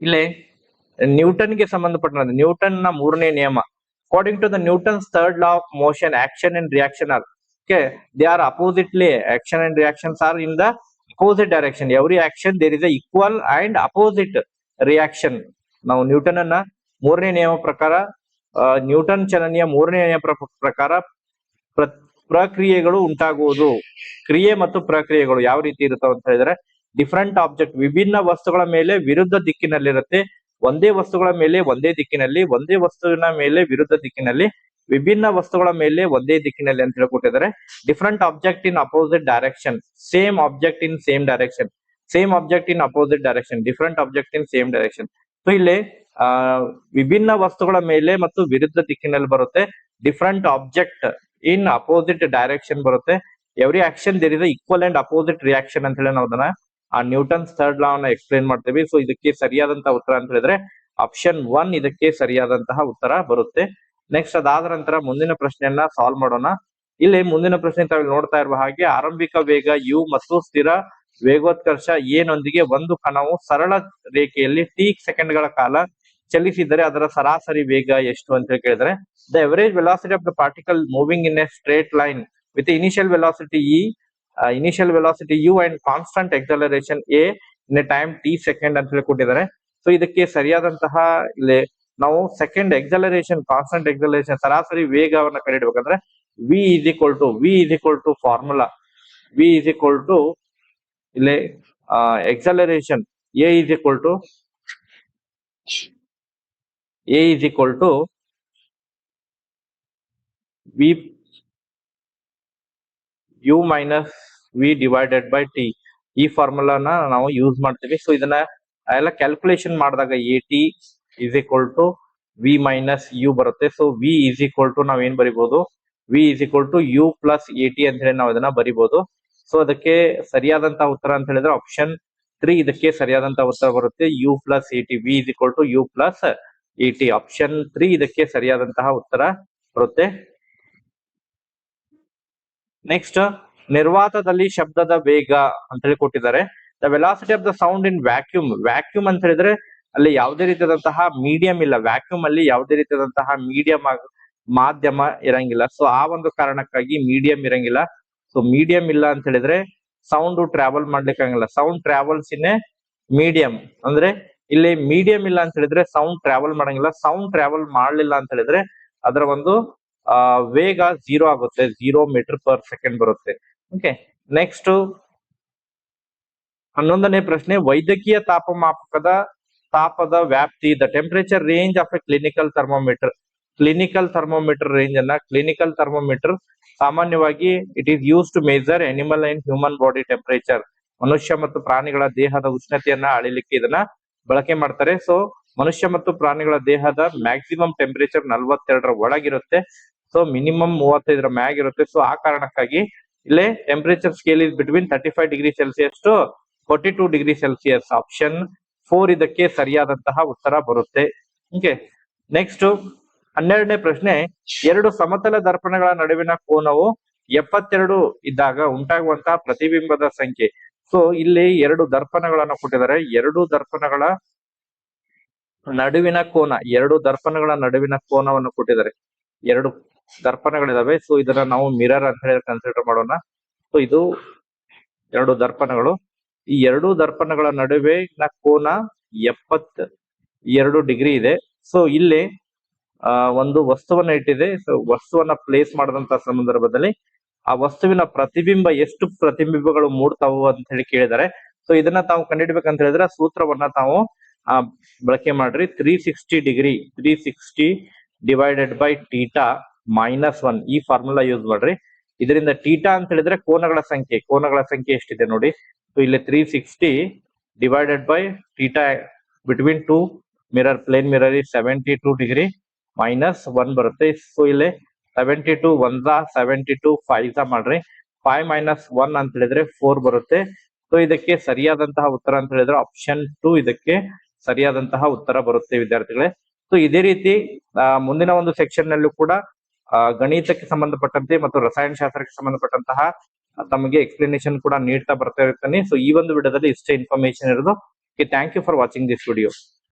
ಇಲ್ಲಿ ನ್ಯೂಟನ್ಗೆ ಸಂಬಂಧಪಟ್ಟ ನ್ಯೂಟನ್ ನ ಮೂರನೇ ನಿಯಮ, according to the Newton's third law of motion, action and reaction are they are oppositely, action and reactions are in the opposite direction. Every action there is a equal and opposite reaction. ನಾವು Newton ಅನ್ನ ಮೂರನೇ ನಿಯಮ ಪ್ರಕಾರ, Newton ಚಲನೆಯ ಮೂರನೇ ನಿಯಮ ಪ್ರಕಾರ ಪ್ರಕ್ರಿಯೆಗಳು ಉಂಟಾಗುವುದು. ಕ್ರಿಯೆ ಮತ್ತು ಪ್ರಕ್ರಿಯೆಗಳು ಯಾವ ರೀತಿ ಇರುತ್ತವೆ ಅಂತ ಹೇಳಿದ್ರೆ, ಡಿಫರೆಂಟ್ ಆಬ್ಜೆಕ್ಟ್ ವಿಭಿನ್ನ ವಸ್ತುಗಳ ಮೇಲೆ ವಿರುದ್ಧ ದಿಕ್ಕಿನಲ್ಲಿರುತ್ತೆ, ಒಂದೇ ವಸ್ತುಗಳ ಮೇಲೆ ಒಂದೇ ದಿಕ್ಕಿನಲ್ಲಿ, ಒಂದೇ ವಸ್ತುವಿನ ಮೇಲೆ ವಿರುದ್ಧ ದಿಕ್ಕಿನಲ್ಲಿ, ವಿಭಿನ್ನ ವಸ್ತುಗಳ ಮೇಲೆ ಒಂದೇ ದಿಕ್ಕಿನಲ್ಲಿ ಅಂತ ಹೇಳ್ಕೊಟ್ಟಿದ್ದಾರೆ. Different object in opposite direction, same object in same direction, same object in opposite direction, different object in same direction. So ಇಲ್ಲಿ ವಿಭಿನ್ನ ವಸ್ತುಗಳ ಮೇಲೆ ಮತ್ತು ವಿರುದ್ಧ ದಿಕ್ಕಿನಲ್ಲಿ ಬರುತ್ತೆ, different object in opposite direction ಬರುತ್ತೆ. Every action there is equal and opposite reaction ಅಂತ ಹೇಳಿ ನಾವು ಅದನ್ನ ಆ ನ್ಯೂಟನ್ಸ್ ಥರ್ಡ್ ಲಾ ಅನ್ನ ಎಕ್ಸ್ಪ್ಲೇನ್ ಮಾಡ್ತೇವೆ. ಸೊ ಇದಕ್ಕೆ ಸರಿಯಾದಂತಹ ಉತ್ತರ ಅಂತ ಹೇಳಿದ್ರೆ ಆಪ್ಷನ್ 1 ಇದಕ್ಕೆ ಸರಿಯಾದಂತಹ ಉತ್ತರ ಬರುತ್ತೆ. ನೆಕ್ಸ್ಟ್ ಅದಾದ ನಂತರ ಮುಂದಿನ ಪ್ರಶ್ನೆಯನ್ನ ಸಾಲ್ವ್ ಮಾಡೋಣ. ಇಲ್ಲಿ ಮುಂದಿನ ಪ್ರಶ್ನೆ ತಾವು ನೋಡ್ತಾ ಇರುವ ಹಾಗೆ, ಆರಂಭಿಕ ವೇಗ u ಮತ್ತು ಸ್ಥಿರ ವೇಗೋತ್ಕರ್ಷ a ನೊಂದಿಗೆ ಒಂದು ಕಣವು ಸರಳ ರೇಖೆಯಲ್ಲಿ t ಸೆಕೆಂಡ್ಗಳ ಕಾಲ ಚಲಿಸಿದರೆ ಅದರ ಸರಾಸರಿ ವೇಗ ಎಷ್ಟು ಅಂತ ಕೇಳಿದ್ರೆ, the average velocity of the particle moving in a straight line with initial velocity u and constant acceleration a in a time t second ಅಂತ ಹೇಳಿ ಕೊಟ್ಟಿದ್ದಾರೆ. ಸೊ ಇದಕ್ಕೆ ಸರಿಯಾದಂತಹ ಇಲ್ಲಿ ನಾವು ಸೆಕೆಂಡ್ ಎಕ್ಸಲರೇಷನ್, ಕಾನ್ಸ್ಟಂಟ್ ಎಕ್ಸಲರೇಷನ್, ಸರಾಸರಿ ವೇಗವನ್ನ ಕಂಡುಹಿಡಬೇಕಂದ್ರೆ v is equal to formula, v is equal to ಇಲ್ಲಿ acceleration a is equal to v u minus v divided by t. ಈ ಫಾರ್ಮುಲಾನ ನಾವು ಯೂಸ್ ಮಾಡ್ತೀವಿ. ಸೊ ಇದನ್ನ ಎಲ್ಲ ಕ್ಯಾಲ್ಕುಲೇಷನ್ ಮಾಡಿದಾಗ at is equal to v minus u ಬರುತ್ತೆ. So v is equal to ನಾವ್ ಏನ್ ಬರಿಬಹುದು, v is equal to u plus at ಅಂತ ಹೇಳಿ ನಾವು ಇದನ್ನ ಬರಿಬಹುದು. ಸೊ ಅದಕ್ಕೆ ಸರಿಯಾದಂತಹ ಉತ್ತರ ಅಂತ ಹೇಳಿದ್ರೆ ಆಪ್ಷನ್ 3 ಇದಕ್ಕೆ ಸರಿಯಾದಂತಹ ಉತ್ತರ ಬರುತ್ತೆ, u plus at, v is equal to u plus at. Option 3 ಇದಕ್ಕೆ ಸರಿಯಾದಂತಹ ಉತ್ತರ ಬರುತ್ತೆ. ನೆಕ್ಸ್ಟ್, ನಿರ್ವಾತದಲ್ಲಿ ಶಬ್ದದ ವೇಗ ಅಂತ ಹೇಳಿ ಕೊಟ್ಟಿದ್ದಾರೆ. The velocity of the sound in vacuum, vacuum ಅಂತ ಹೇಳಿದ್ರೆ ಅಲ್ಲಿ ಯಾವುದೇ ರೀತಿಯಾದಂತಹ ಮೀಡಿಯಂ ಇಲ್ಲ, ವ್ಯಾಕ್ಯೂಮ್ ಅಲ್ಲಿ ಯಾವುದೇ ರೀತಿಯಾದಂತಹ ಮೀಡಿಯಂ ಮಾಧ್ಯಮ ಇರಂಗಿಲ್ಲ. ಸೊ ಆ ಒಂದು ಕಾರಣಕ್ಕಾಗಿ ಮೀಡಿಯಂ ಇರಂಗಿಲ್ಲ. ಸೊ ಮೀಡಿಯಂ ಇಲ್ಲ ಅಂತ ಹೇಳಿದ್ರೆ ಸೌಂಡ್ ಟ್ರಾವೆಲ್ ಮಾಡ್ಲಿಕ್ಕೆ ಆಗಂಗಿಲ್ಲ. Sound travels in a medium, ಅಂದ್ರೆ ಇಲ್ಲಿ ಮೀಡಿಯಂ ಇಲ್ಲ ಅಂತ ಹೇಳಿದ್ರೆ ಸೌಂಡ್ ಟ್ರಾವೆಲ್ ಮಾಡಂಗಿಲ್ಲ. ಸೌಂಡ್ ಟ್ರಾವೆಲ್ ಮಾಡ್ಲಿಲ್ಲ ಅಂತ ಹೇಳಿದ್ರೆ ಅದರ ಒಂದು ವೇಗ 0 ಆಗುತ್ತೆ, 0 ಮೀಟರ್ ಪರ್ ಸೆಕೆಂಡ್ ಬರುತ್ತೆ. ಓಕೆ, ನೆಕ್ಸ್ಟ್ 11ನೇ ಪ್ರಶ್ನೆ, ವೈದ್ಯಕೀಯ ತಾಪದ ವ್ಯಾಪ್ತಿ, the temperature range of a clinical thermometer. Clinical thermometer range ಅನ್ನ, ಕ್ಲಿನಿಕಲ್ ಥರ್ಮೋಮೀಟರ್ ಸಾಮಾನ್ಯವಾಗಿ it is use to measure animal and human body temperature, ಮನುಷ್ಯ ಮತ್ತು ಪ್ರಾಣಿಗಳ ದೇಹದ ಉಷ್ಣತೆಯನ್ನ ಅಳಿಲಿಕ್ಕೆ ಇದನ್ನ ಬಳಕೆ ಮಾಡ್ತಾರೆ. ಸೊ ಮನುಷ್ಯ ಮತ್ತು ಪ್ರಾಣಿಗಳ ದೇಹದ ಮ್ಯಾಕ್ಸಿಮಮ್ ಟೆಂಪರೇಚರ್ 42ರ ಒಳಗಿರುತ್ತೆ. ಸೊ ಮಿನಿಮಮ್ 35ರ ಮ್ಯಾಗಿರುತ್ತೆ. ಸೊ ಆ ಕಾರಣಕ್ಕಾಗಿ ಇಲ್ಲೇ temperature scale is between 35 degree Celsius to 42 degree Celsius. Option 4 ಇದಕ್ಕೆ ಸರಿಯಾದಂತಹ ಉತ್ತರ ಬರುತ್ತೆ. ಓಕೆ, ನೆಕ್ಸ್ಟ್ 12ನೇ ಪ್ರಶ್ನೆ, ಎರಡು ಸಮತಲ ದರ್ಪಣಗಳ ನಡುವಿನ ಕೋನವು 72 ಇದ್ದಾಗ ಉಂಟಾಗುವಂತಹ ಪ್ರತಿಬಿಂಬದ ಸಂಖ್ಯೆ. ಸೊ ಇಲ್ಲಿ ಎರಡು ದರ್ಪಣಗಳನ್ನ ಕೊಟ್ಟಿದ್ದಾರೆ, ಎರಡು ದರ್ಪಣಗಳ ನಡುವಿನ ಕೋನವನ್ನು ಕೊಟ್ಟಿದ್ದಾರೆ. ಎರಡು ದರ್ಪಣಗಳಿದಾವೆ. ಸೊ ಇದನ್ನ ನಾವು ಮಿರರ್ ಅಂತ ಹೇಳಿ ಕನ್ಸಿಡರ್ ಮಾಡೋಣ. ಸೊ ಇದು ಎರಡು ದರ್ಪಣಗಳು, ಈ ಎರಡು ದರ್ಪಣಗಳ ನಡುವಿನ ಕೋನ 72 ಡಿಗ್ರಿ ಇದೆ. ಸೊ ಇಲ್ಲಿ ಒಂದು ವಸ್ತುವನ್ನ ಇಟ್ಟಿದೆ. ಸೊ ವಸ್ತುವನ್ನ ಪ್ಲೇಸ್ ಮಾಡಿದಂತ ಸಂದರ್ಭದಲ್ಲಿ ಆ ವಸ್ತುವಿನ ಪ್ರತಿಬಿಂಬ ಎಷ್ಟು ಪ್ರತಿಬಿಂಬಗಳು ಮೂಡ್ತಾವು ಅಂತ ಹೇಳಿ ಕೇಳಿದ್ದಾರೆ. ಸೊ ಇದನ್ನ ತಾವು ಕಂಡುಹಿಡ್ಬೇಕಂತ ಹೇಳಿದ್ರೆ ಸೂತ್ರವನ್ನ ತಾವು ಬಳಕೆ ಮಾಡ್ರಿ. 360 ಡಿವೈಡೆಡ್ ಬೈ ಟೀಟಾ ಮೈನಸ್ 1 ಈ ಫಾರ್ಮುಲಾ ಯೂಸ್ ಮಾಡ್ರಿ. ಇದರಿಂದ ಟೀಟಾ ಅಂತ ಹೇಳಿದ್ರೆ ಕೋನಗಳ ಸಂಖ್ಯೆ ಎಷ್ಟಿದೆ ನೋಡಿ. ಸೊ ಇಲ್ಲಿ 360 divided by theta between two mirror, plane mirror is 72 degree minus 1 ಬರುತ್ತೆ. ಸೊ ಇಲ್ಲಿ 72 1 72 5 ಮಾಡ್ರಿ. 5 ಮೈನಸ್ 1 ಅಂತ ಹೇಳಿದ್ರೆ 4 ಬರುತ್ತೆ. ಸೊ ಇದಕ್ಕೆ ಸರಿಯಾದಂತಹ ಉತ್ತರ ಅಂತ ಹೇಳಿದ್ರೆ ಆಪ್ಷನ್ 2 ಇದಕ್ಕೆ ಸರಿಯಾದಂತಹ ಉತ್ತರ ಬರುತ್ತೆ ವಿದ್ಯಾರ್ಥಿಗಳೇ. ಸೊ ಇದೇ ರೀತಿ ಮುಂದಿನ ಒಂದು ಸೆಕ್ಷನ್ ನಲ್ಲೂ ಕೂಡ ಗಣಿತಕ್ಕೆ ಸಂಬಂಧಪಟ್ಟಂತೆ ಮತ್ತು ರಸಾಯನಶಾಸ್ತ್ರಕ್ಕೆ ಸಂಬಂಧಪಟ್ಟಂತಹ ತಮಗೆ ಎಕ್ಸ್ಪ್ಲನೇಷನ್ ಕೂಡ ನೀಡ್ತಾ ಬರ್ತಾ ಇರ್ತಾನೆ. ಸೊ ಈ ಒಂದು ವಿಡಿಯೋದಲ್ಲಿ ಇಷ್ಟೇ ಇನ್ಫಾರ್ಮೇಶನ್ ಇರೋದು. Thank you for watching this video.